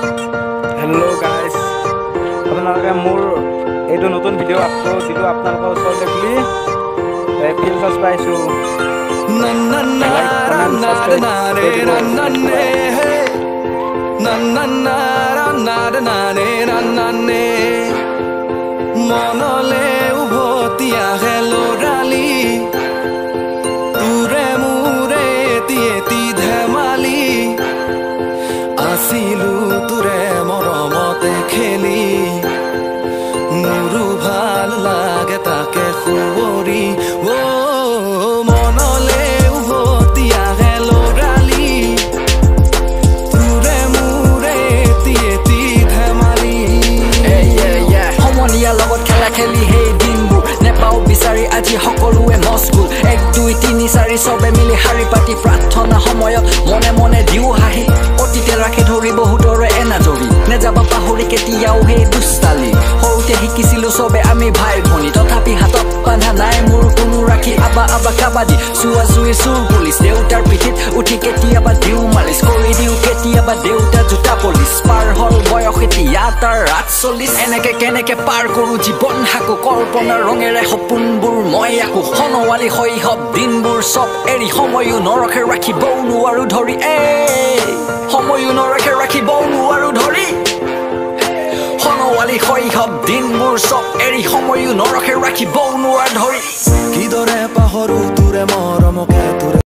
hello guys আপোনালোকে মোৰ এইটো নতুন ভিডিও আপলোড দিলো আপোনালোকৰ ওচৰতে বুলি ফিল ফাৰ্স্ট পাইছো মনলে উভতি আহে লৰালি তোৰে মোৰে এটি ধেমালি আছিলো তোৰে মৰমতে খেলি মোৰো ভাল লাগে তাকে খুৱৰি মনলে উভতি আহে লৰালি তোৰে মোৰে এটি ধেমালি সমনীয়াৰ লগত খেলা খেলি সেই দিনবোৰ নেপাও বিচাৰি আজি সকলোৱে মস্কুল 1 2 3 4 সবে মিলি হাৰি পাতি প্ৰাৰ্থনা সময়ত মনে মনে দিও হাঁহি অতীতে ৰাখি ধৰি বহুতৰে এনাজৰি নেযাবা পাহৰি কেতিয়াও সেই দুষ্টালি সৰুতে শিকিছিলো সবে আমি ভাই ভনী তথাপি হাতত বান্ধা নাই মোৰ কোনো ৰাখি আবা কাবাডী চুৱা চুই চুৰ পুলিচ দেউতাৰ পিঠিত উঠি কেতিয়াবা দিও মালিচ কৰি দিও কেতিয়াবা দেউতা জোতা পলিচ পাৰ হল বয়স এতিয়া তাৰ 48 এনেকে কেনেকে পাৰ কৰো জীৱন হাকো কল্পনাৰ ৰঙেৰে সপোনবোৰ মই আকো সনৱালি শৈশৱ দিনবোৰ সব এৰি সময়ো নৰখে ৰাখিবও নোৱাৰো ধৰি সময়ো নৰখে ৰাখিবও নোৱাৰো ধৰি সনৱালি শৈশৱ দিনবোৰ সব এৰি সময়ো নৰখে ৰাখিবও নোৱাৰো ধৰি কিদৰে পাহৰো তোৰে মৰমকে তোৰে